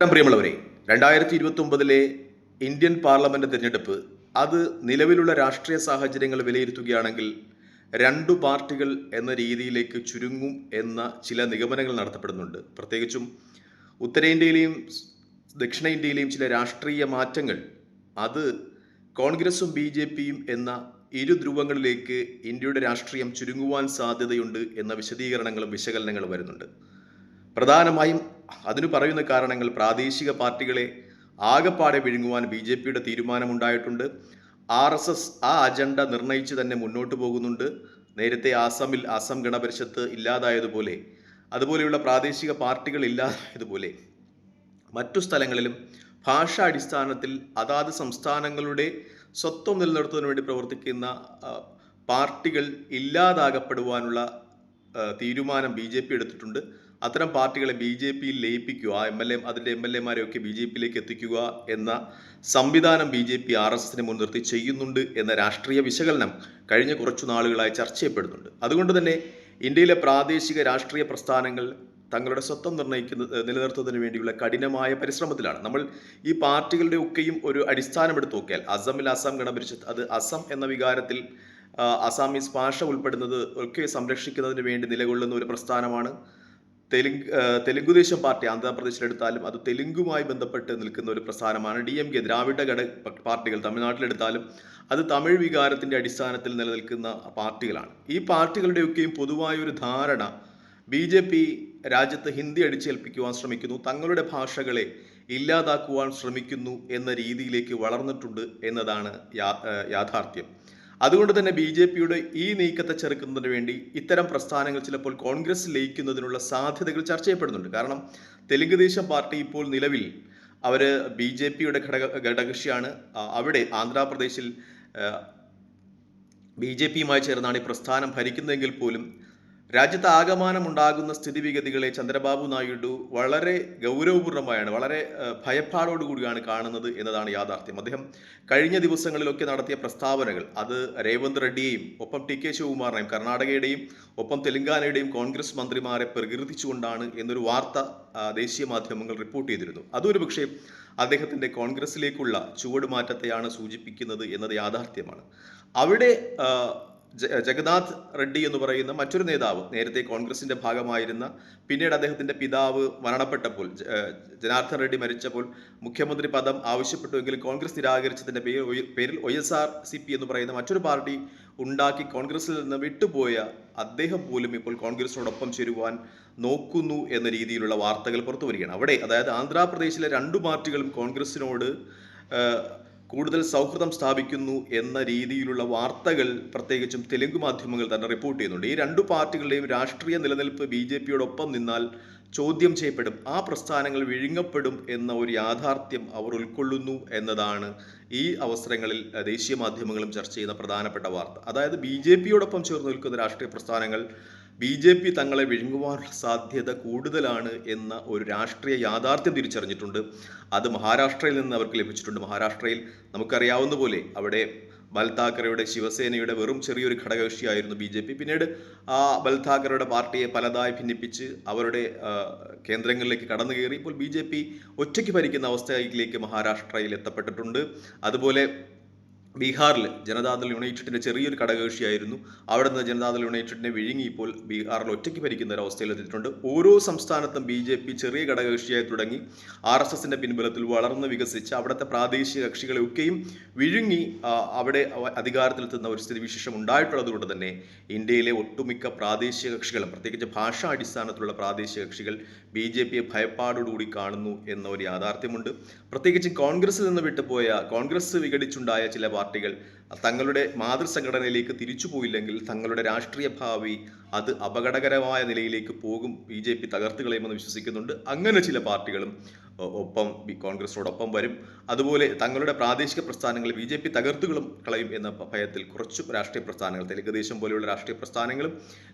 പ്രിയമുള്ളവരെ, 2029 Indian parliament തിരഞ്ഞെടുപ്പ് അത് നിലവിലുള്ള രാഷ്ട്രീയ സാഹചര്യങ്ങൾ വിലയിരുത്തുകയാണെങ്കിൽ രണ്ടു പാർട്ടികൾ എന്ന രീതിയിലേക്ക് ചുരുങ്ങും എന്ന ചില നിഗമനങ്ങൾ നടത്തപ്പെടുന്നുണ്ട്. പ്രത്യേകിച്ചും ഉത്തരേന്ത്യയിലെയും ദക്ഷിണേന്ത്യയിലെയും ചില രാഷ്ട്രീയ മാറ്റങ്ങൾ അത് കോൺഗ്രസും BJPയും എന്ന ഇരു ധ്രുവങ്ങളിലേക്ക് ഇന്ത്യയുടെ രാഷ്ട്രീയം ചുരുങ്ങുവാൻ സാധ്യതയുണ്ട് എന്ന വിശദീകരണങ്ങളും വിശകലനങ്ങളും വരുന്നുണ്ട്. പ്രധാനമായും അതിനു പറയുന്ന കാരണങ്ങൾ പ്രാദേശിക പാർട്ടികളെ ആകപ്പാടെ വിഴുങ്ങുവാൻ BJPയുടെ തീരുമാനമുണ്ടായിട്ടുണ്ട്. RSS ആ അജണ്ട നിർണയിച്ച് തന്നെ മുന്നോട്ട് പോകുന്നുണ്ട്. നേരത്തെ ആസാമിൽ ആസാം ഗണപരിഷത്ത് ഇല്ലാതായതുപോലെ, അതുപോലെയുള്ള പ്രാദേശിക പാർട്ടികൾ ഇല്ലാതായതുപോലെ മറ്റു സ്ഥലങ്ങളിലും ഭാഷാ അടിസ്ഥാനത്തിൽ അതാത് സംസ്ഥാനങ്ങളുടെ സ്വത്വം നിലനിർത്തുന്നതിന് വേണ്ടി പ്രവർത്തിക്കുന്ന പാർട്ടികൾ ഇല്ലാതാകപ്പെടുവാനുള്ള തീരുമാനം BJP എടുത്തിട്ടുണ്ട്. അത്തരം പാർട്ടികളെ BJPയിൽ ലയിപ്പിക്കുക, അതിൻ്റെ MLA-മാരെയൊക്കെ BJPയിലേക്ക് എത്തിക്കുക എന്ന സംവിധാനം BJP RSSനെ മുൻനിർത്തി ചെയ്യുന്നുണ്ട് എന്ന രാഷ്ട്രീയ വിശകലനം കഴിഞ്ഞ കുറച്ചു നാളുകളായി ചർച്ച ചെയ്യപ്പെടുന്നുണ്ട്. അതുകൊണ്ട് തന്നെ ഇന്ത്യയിലെ പ്രാദേശിക രാഷ്ട്രീയ പ്രസ്ഥാനങ്ങൾ തങ്ങളുടെ സ്വത്വം നിലനിർത്തുന്നതിന് വേണ്ടിയുള്ള കഠിനമായ പരിശ്രമത്തിലാണ്. നമ്മൾ ഈ പാർട്ടികളുടെ ഒക്കെയും ഒരു അടിസ്ഥാനം എടുത്ത് നോക്കിയാൽ, അസമിൽ ആസാം ഗണപരിഷത്ത്, അത് അസം എന്ന വികാരത്തിൽ അസാമീസ് ഭാഷ ഉൾപ്പെടുന്നത് ഒക്കെ സംരക്ഷിക്കുന്നതിന് വേണ്ടി നിലകൊള്ളുന്ന ഒരു പ്രസ്ഥാനമാണ്. തെലുങ്കുദേശം പാർട്ടി ആന്ധ്രാപ്രദേശിലെടുത്താലും അത് തെലുങ്കുമായി ബന്ധപ്പെട്ട് നിൽക്കുന്ന ഒരു പ്രസ്ഥാനമാണ്. DMK ദ്രാവിഡ പാർട്ടികൾ തമിഴ്നാട്ടിലെടുത്താലും അത് തമിഴ് വികാരത്തിന്റെ അടിസ്ഥാനത്തിൽ നിലനിൽക്കുന്ന പാർട്ടികളാണ്. ഈ പാർട്ടികളുടെയൊക്കെയും പൊതുവായ ഒരു ധാരണ BJP രാജ്യത്ത് ഹിന്ദി അടിച്ചേൽപ്പിക്കുവാൻ ശ്രമിക്കുന്നു, തങ്ങളുടെ ഭാഷകളെ ഇല്ലാതാക്കുവാൻ ശ്രമിക്കുന്നു എന്ന രീതിയിലേക്ക് വളർന്നിട്ടുണ്ട് എന്നതാണ് യാഥാർത്ഥ്യം. അതുകൊണ്ട് തന്നെ BJPയുടെ ഈ നീക്കത്തെ ചെറുക്കുന്നതിന് വേണ്ടി ഇത്തരം പ്രസ്ഥാനങ്ങൾ ചിലപ്പോൾ കോൺഗ്രസ് ലയിക്കുന്നതിനുള്ള സാധ്യതകൾ ചർച്ച ചെയ്യപ്പെടുന്നുണ്ട്. കാരണം തെലുങ്കുദേശം പാർട്ടി ഇപ്പോൾ നിലവിൽ അവര് BJPയുടെ ഘടകകക്ഷിയാണ്. അവിടെ ആന്ധ്രാപ്രദേശിൽ BJPയുമായി ചേർന്നാണ് ഈ പ്രസ്ഥാനം ഭരിക്കുന്നതെങ്കിൽ പോലും രാജ്യത്ത് ആകമാനം ഉണ്ടാകുന്ന സ്ഥിതിവിഗതികളെ ചന്ദ്രബാബു നായിഡു വളരെ ഗൗരവപൂർണ്ണമായാണ്, വളരെ ഭയപ്പാടോടുകൂടിയാണ് കാണുന്നത് എന്നതാണ് യാഥാർത്ഥ്യം. അദ്ദേഹം കഴിഞ്ഞ ദിവസങ്ങളിലൊക്കെ നടത്തിയ പ്രസ്താവനകൾ അത് രേവന്ത് റെഡ്ഡിയെയും ഒപ്പം TK ശിവകുമാറിനെയും കർണാടകയുടെയും ഒപ്പം തെലങ്കാനയുടെയും കോൺഗ്രസ് മന്ത്രിമാരെ പ്രകീർത്തിച്ചുകൊണ്ടാണ് എന്നൊരു വാർത്ത ദേശീയ മാധ്യമങ്ങൾ റിപ്പോർട്ട് ചെയ്തിരുന്നു. അതൊരു പക്ഷേ അദ്ദേഹത്തിൻ്റെ കോൺഗ്രസിലേക്കുള്ള ചുവടുമാറ്റത്തെയാണ് സൂചിപ്പിക്കുന്നത് എന്നത് യാഥാർത്ഥ്യമാണ്. അവിടെ ജഗന്നാഥ് റെഡ്ഡി എന്ന് പറയുന്ന മറ്റൊരു നേതാവ്, നേരത്തെ കോൺഗ്രസിന്റെ ഭാഗമായിരുന്ന, പിന്നീട് അദ്ദേഹത്തിന്റെ പിതാവ് മരണപ്പെട്ടപ്പോൾ, ജനാർദ്ദൻ റെഡ്ഡി മരിച്ചപ്പോൾ മുഖ്യമന്ത്രി പദം ആവശ്യപ്പെട്ടുവെങ്കിലും കോൺഗ്രസ് നിരാകരിച്ചതിന്റെ പേരിൽ YSRCP എന്ന് പറയുന്ന മറ്റൊരു പാർട്ടി ഉണ്ടാക്കി കോൺഗ്രസിൽ നിന്ന് വിട്ടുപോയ അദ്ദേഹം പോലും ഇപ്പോൾ കോൺഗ്രസിനോടൊപ്പം ചേരുവാൻ നോക്കുന്നു എന്ന രീതിയിലുള്ള വാർത്തകൾ പുറത്തു വരികയാണ്. അവിടെ, അതായത് ആന്ധ്രാപ്രദേശിലെ രണ്ടു പാർട്ടികളും കോൺഗ്രസിനോട് കൂടുതൽ സൗഹൃദം സ്ഥാപിക്കുന്നു എന്ന രീതിയിലുള്ള വാർത്തകൾ പ്രത്യേകിച്ചും തെലുങ്ക് മാധ്യമങ്ങൾ തന്നെ റിപ്പോർട്ട് ചെയ്യുന്നുണ്ട്. ഈ രണ്ടു പാർട്ടികളുടെയും രാഷ്ട്രീയ നിലനിൽപ്പ് BJPയോടൊപ്പം നിന്നാൽ ചോദ്യം ചെയ്യപ്പെടും, ആ പ്രസ്ഥാനങ്ങൾ വിഴുങ്ങപ്പെടും എന്ന ഒരു യാഥാർത്ഥ്യം അവർ ഉൾക്കൊള്ളുന്നു എന്നതാണ് ഈ അവസരങ്ങളിൽ ദേശീയ മാധ്യമങ്ങളും ചർച്ച ചെയ്യുന്ന പ്രധാനപ്പെട്ട വാർത്ത. അതായത് BJPയോടൊപ്പം ചേർന്ന് നിൽക്കുന്ന രാഷ്ട്രീയ പ്രസ്ഥാനങ്ങൾ BJP തങ്ങളെ വിഴുങ്ങുവാനുള്ള സാധ്യത കൂടുതലാണ് എന്ന ഒരു രാഷ്ട്രീയ യാഥാർത്ഥ്യം തിരിച്ചറിഞ്ഞിട്ടുണ്ട്. അത് മഹാരാഷ്ട്രയിൽ നിന്ന് അവർക്ക് ലഭിച്ചിട്ടുണ്ട്. മഹാരാഷ്ട്രയിൽ നമുക്കറിയാവുന്ന പോലെ അവിടെ ബൽ താക്കറെയുടെ ശിവസേനയുടെ വെറും ചെറിയൊരു ഘടകകക്ഷിയായിരുന്നു BJP. പിന്നീട് ആ ബൽ താക്കറെയുടെ പാർട്ടിയെ പലതായി ഭിന്നിപ്പിച്ച് അവരുടെ കേന്ദ്രങ്ങളിലേക്ക് കടന്നു കയറി ഇപ്പോൾ BJP ഒറ്റയ്ക്ക് ഭരിക്കുന്ന അവസ്ഥയിലേക്ക് മഹാരാഷ്ട്രയിൽ എത്തപ്പെട്ടിട്ടുണ്ട്. അതുപോലെ ബീഹാറിൽ ജനതാദൾ യുണൈറ്റഡിന്റെ ചെറിയൊരു ഘടകകക്ഷിയായിരുന്നു, അവിടെ നിന്ന് ജനതാദൾ യുണൈറ്റഡിനെ വിഴുങ്ങി ഇപ്പോൾ ബീഹാറിൽ ഒറ്റയ്ക്ക് ഭരിക്കുന്ന ഒരു അവസ്ഥയിലെത്തിയിട്ടുണ്ട്. ഓരോ സംസ്ഥാനത്തും BJP ചെറിയ ഘടകകക്ഷിയായി തുടങ്ങി RSSന്റെ പിൻബലത്തിൽ വളർന്ന് വികസിച്ച് അവിടുത്തെ പ്രാദേശിക കക്ഷികളെ ഒക്കെയും വിഴുങ്ങി അവിടെ അധികാരത്തിലെത്തുന്ന ഒരു സ്ഥിതിവിശേഷം ഉണ്ടായിട്ടുള്ളത് കൊണ്ട് തന്നെ ഇന്ത്യയിലെ ഒട്ടുമിക്ക പ്രാദേശിക കക്ഷികളും, പ്രത്യേകിച്ച് ഭാഷാ അടിസ്ഥാനത്തിലുള്ള പ്രാദേശിക കക്ഷികൾ BJPയെ ഭയപ്പാടോടുകൂടി കാണുന്നു എന്ന ഒരു യാഥാർത്ഥ്യമുണ്ട്. പ്രത്യേകിച്ച് കോൺഗ്രസിൽ നിന്ന് വിട്ടുപോയ, കോൺഗ്രസ് വിഘടിച്ചുണ്ടായ ചില പാർട്ടികൾ തങ്ങളുടെ മാതൃസംഘടനയിലേക്ക് തിരിച്ചു പോയില്ലെങ്കിൽ തങ്ങളുടെ രാഷ്ട്രീയ ഭാവി അത് അപകടകരമായ നിലയിലേക്ക് പോകും, BJP തകർത്ത് കളയുമെന്ന് വിശ്വസിക്കുന്നുണ്ട്. അങ്ങനെ ചില പാർട്ടികളും ഒപ്പം കോൺഗ്രസിനോടൊപ്പം വരും. അതുപോലെ തങ്ങളുടെ പ്രാദേശിക പ്രസ്ഥാനങ്ങൾ BJP തകർത്തുകളും കളയും എന്ന ഭയത്തിൽ കുറച്ചു രാഷ്ട്രീയ പ്രസ്ഥാനങ്ങൾ, തെലുങ്കുദേശം പോലെയുള്ള രാഷ്ട്രീയ പ്രസ്ഥാനങ്ങളും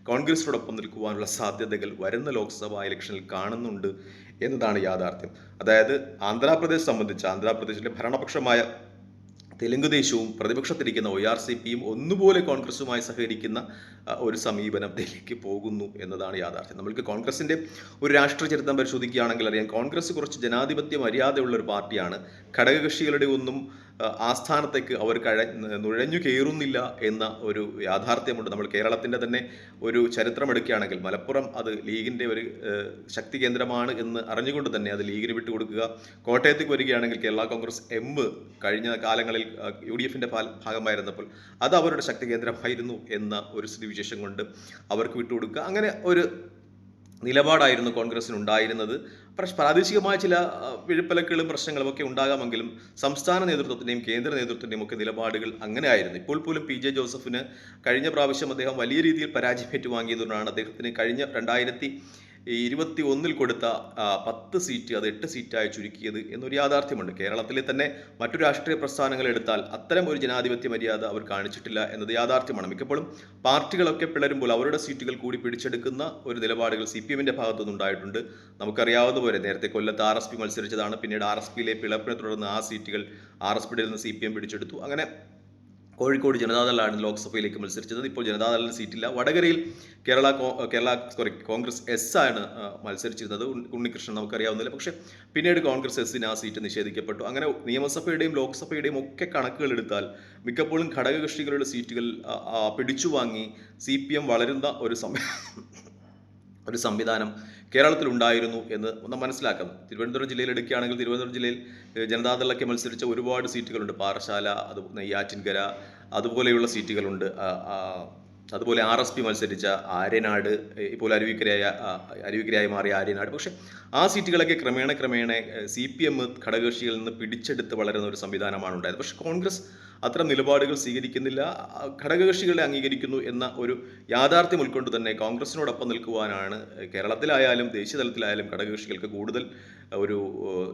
കോൺഗ്രസിനോടൊപ്പം നിൽക്കുവാനുള്ള സാധ്യതകൾ വരുന്ന ലോക്സഭാ ഇലക്ഷനിൽ കാണുന്നുണ്ട് എന്നതാണ് യാഥാർത്ഥ്യം. അതായത് ആന്ധ്രാപ്രദേശ് സംബന്ധിച്ച്, ആന്ധ്രാപ്രദേശിലെ ഭരണപക്ഷമായ തെലുങ്ക് ദേശവും പ്രതിപക്ഷത്തിരിക്കുന്ന ORCPയും ഒന്നുപോലെ കോൺഗ്രസുമായി സഹകരിക്കുന്ന ഒരു സമീപനത്തിലേക്ക് പോകുന്നു എന്നതാണ് യാഥാർത്ഥ്യം. നമ്മൾക്ക് കോൺഗ്രസിൻ്റെ ഒരു രാഷ്ട്രീയ ചരിത്രം പരിശോധിക്കുകയാണെങ്കിൽ അറിയാം, കോൺഗ്രസ് കുറച്ച് ജനാധിപത്യ മര്യാദയുള്ള ഒരു പാർട്ടിയാണ്. ഘടകകക്ഷികളുടെ ഒന്നും ആസ്ഥാനത്തേക്ക് അവർ നുഴഞ്ഞു കയറുന്നില്ല എന്ന ഒരു യാഥാർത്ഥ്യമുണ്ട്. നമ്മൾ കേരളത്തിൻ്റെ തന്നെ ഒരു ചരിത്രം എടുക്കുകയാണെങ്കിൽ മലപ്പുറം അത് ലീഗിൻ്റെ ഒരു ശക്തി കേന്ദ്രമാണ് എന്ന് അറിഞ്ഞുകൊണ്ട് തന്നെ അത് ലീഗിന് വിട്ടുകൊടുക്കുക. കോട്ടയത്തേക്ക് വരികയാണെങ്കിൽ കേരള കോൺഗ്രസ് എം കഴിഞ്ഞ കാലങ്ങളിൽ UDFൻ്റെ ഭാഗമായിരുന്നപ്പോൾ അത് അവരുടെ ശക്തി കേന്ദ്രമായിരുന്നു എന്ന ഒരു സ്ഥിതിവിശേഷം കൊണ്ട് അവർക്ക് വിട്ടുകൊടുക്കുക. അങ്ങനെ ഒരു നിലപാടായിരുന്നു കോൺഗ്രസിനുണ്ടായിരുന്നത്. പ്രാദേശികമായ ചില പിഴപ്പലക്കുകളും പ്രശ്നങ്ങളും ഒക്കെ ഉണ്ടാകാമെങ്കിലും സംസ്ഥാന നേതൃത്വത്തിൻ്റെയും കേന്ദ്ര നേതൃത്വത്തിൻ്റെയും ഒക്കെ നിലപാടുകൾ അങ്ങനെ ആയിരുന്നു. ഇപ്പോൾ പോലും PJ ജോസഫിന് കഴിഞ്ഞ പ്രാവശ്യം അദ്ദേഹം വലിയ രീതിയിൽ പരാജയം ഏറ്റുവാങ്ങിയതുകൊണ്ടാണ് അദ്ദേഹത്തിന് കഴിഞ്ഞ 2021 കൊടുത്ത 10 സീറ്റ് അത് 8 സീറ്റായി ചുരുക്കിയത് എന്നൊരു യാഥാർത്ഥ്യമുണ്ട്. കേരളത്തിലെ തന്നെ മറ്റു രാഷ്ട്രീയ പ്രസ്ഥാനങ്ങൾ എടുത്താൽ അത്തരം ഒരു ജനാധിപത്യ മര്യാദ അവർ കാണിച്ചിട്ടില്ല എന്നത് യാഥാർത്ഥ്യമാണ്. മിക്കപ്പോഴും പാർട്ടികളൊക്കെ പിളരുമ്പോൾ അവരുടെ സീറ്റുകൾ കൂടി പിടിച്ചെടുക്കുന്ന ഒരു നിലപാടുകൾ CPMൻ്റെ ഭാഗത്തുനിന്നുണ്ടായിട്ടുണ്ട്. നമുക്കറിയാവുന്ന പോലെ നേരത്തെ കൊല്ലത്ത് RSP മത്സരിച്ചതാണ്. പിന്നീട് RSPയിലെ പിളർപ്പിനെ തുടർന്ന് ആ സീറ്റുകൾ RSPയുടെ നിന്ന് CPM പിടിച്ചെടുത്തു. അങ്ങനെ കോഴിക്കോട് ജനതാദളാണ് ലോക്സഭയിലേക്ക് മത്സരിച്ചത്. ഇപ്പോൾ ജനതാദളിന് സീറ്റില്ല. വടകരയിൽ കോൺഗ്രസ് എസ് ആണ് മത്സരിച്ചിരുന്നത്. ഉണ്ണികൃഷ്ണൻ നമുക്കറിയാവുന്നില്ല. പക്ഷേ പിന്നീട് കോൺഗ്രസ് എസിന് ആ സീറ്റ് നിഷേധിക്കപ്പെട്ടു. അങ്ങനെ നിയമസഭയുടെയും ലോക്സഭയുടെയും ഒക്കെ കണക്കുകൾ എടുത്താൽ മിക്കപ്പോഴും ഘടകകക്ഷികളുടെ സീറ്റുകൾ പിടിച്ചു വാങ്ങി CPM വളരുന്ന ഒരു സംവിധാനം കേരളത്തിലുണ്ടായിരുന്നു എന്ന് ഒന്ന് മനസ്സിലാക്കാം. തിരുവനന്തപുരം ജില്ലയിൽ എടുക്കുകയാണെങ്കിൽ തിരുവനന്തപുരം ജില്ലയിൽ ജനതാദളൊക്കെ മത്സരിച്ച ഒരുപാട് സീറ്റുകളുണ്ട്. പാറശാല, നെയ്യാറ്റിൻകര അതുപോലെയുള്ള സീറ്റുകളുണ്ട്. അതുപോലെ RSP മത്സരിച്ച ആര്യനാട്, ഇപ്പോൾ അരുവിക്കരയായി മാറിയ ആര്യനാട്. പക്ഷേ ആ സീറ്റുകളൊക്കെ ക്രമേണ CPM ഘടകകക്ഷികളിൽ നിന്ന് പിടിച്ചെടുത്ത് വളരുന്ന ഒരു സംവിധാനമാണ് ഉണ്ടായത്. പക്ഷേ കോൺഗ്രസ് അത്തരം നിലപാടുകൾ സ്വീകരിക്കുന്നില്ല, ഘടകകക്ഷികളെ അംഗീകരിക്കുന്നു എന്ന ഒരു യാഥാർത്ഥ്യം ഉൾക്കൊണ്ട് തന്നെ കോൺഗ്രസിനോടൊപ്പം നിൽക്കുവാനാണ് കേരളത്തിലായാലും ദേശീയ തലത്തിലായാലും ഘടകകക്ഷികൾക്ക് കൂടുതൽ ഒരു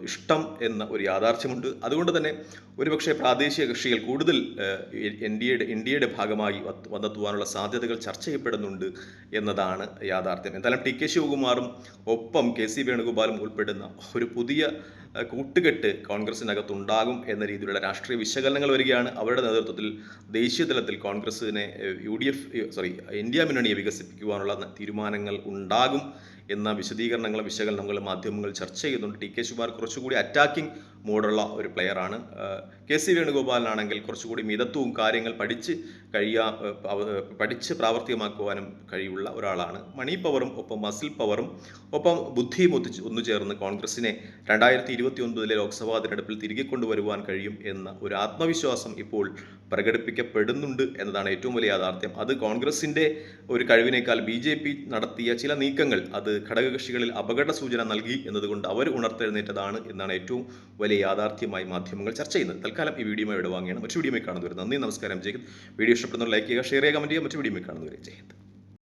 ഇഷ്ടം എന്ന ഒരു യാഥാർത്ഥ്യമുണ്ട്. അതുകൊണ്ട് തന്നെ ഒരുപക്ഷെ പ്രാദേശിക കക്ഷികൾ കൂടുതൽ ഇന്ത്യയുടെ ഭാഗമായി വന്നെത്തുവാനുള്ള സാധ്യതകൾ ചർച്ച ചെയ്യപ്പെടുന്നുണ്ട് എന്നതാണ് യാഥാർത്ഥ്യം. എന്തായാലും TK ശിവകുമാറും ഒപ്പം KC വേണുഗോപാലും ഉൾപ്പെടുന്ന ഒരു പുതിയ കൂട്ടുകെട്ട് കോൺഗ്രസിനകത്തുണ്ടാകും എന്ന രീതിയിലുള്ള രാഷ്ട്രീയ വിശകലനങ്ങൾ വരികയാണ്. അവരുടെ നേതൃത്വത്തിൽ ദേശീയ തലത്തിൽ കോൺഗ്രസിനെ ഇന്ത്യ മുന്നണിയെ വികസിപ്പിക്കുവാനുള്ള തീരുമാനങ്ങൾ ഉണ്ടാകും എന്ന വിശകലനങ്ങളും മാധ്യമങ്ങൾ ചർച്ച ചെയ്യുന്നുണ്ട്. TK ശിവകുമാർ കുറച്ചുകൂടി അറ്റാക്കിംഗ് മോഡുള്ള ഒരു പ്ലെയറാണ്. KC വേണുഗോപാലിനാണെങ്കിൽ കുറച്ചുകൂടി മിതത്വവും കാര്യങ്ങൾ പഠിച്ച് പ്രാവർത്തികമാക്കുവാനും കഴിയുള്ള ഒരാളാണ്. മണി പവറും ഒപ്പം മസിൽ പവറും ഒപ്പം ബുദ്ധിയും ഒന്നു ചേർന്ന് കോൺഗ്രസിനെ 2029 ലോക്സഭാ തിരഞ്ഞെടുപ്പിൽ തിരികെ കൊണ്ടുവരുവാൻ കഴിയും എന്ന ഒരു ആത്മവിശ്വാസം ഇപ്പോൾ പ്രകടിപ്പിക്കപ്പെടുന്നുണ്ട് എന്നതാണ് ഏറ്റവും വലിയ യാഥാർത്ഥ്യം. അത് കോൺഗ്രസിൻ്റെ ഒരു കഴിവിനേക്കാൾ BJP നടത്തിയ ചില നീക്കങ്ങൾ അത് ഘടകകക്ഷികളിൽ അപകട സൂചന നൽകി എന്നതുകൊണ്ട് അവർ ഉണർത്തെഴുന്നേറ്റതാണ് എന്നാണ് ഏറ്റവും വലിയ യാഥാർത്ഥ്യമായി മാധ്യമങ്ങൾ ചർച്ച ചെയ്യുന്നത്. തൽക്കാലം ഈ വീഡിയോ ഇവിടെ വാങ്ങിയാണ്. മറ്റു വീഡിയോ കാണുന്നവർ നന്ദി, നമസ്കാരം. ജയ് ഹിന്ദ്. വീഡിയോ ഇഷ്ടപ്പെടുന്നവർ ലൈക്ക് ചെയ്യുക, ഷെയർ ചെയ്യുക, കമൻറ്റ് ചെയ്യുക. മറ്റു വീഡിയോ കാണുന്നവരെ ജയ് ഹിന്ദ്.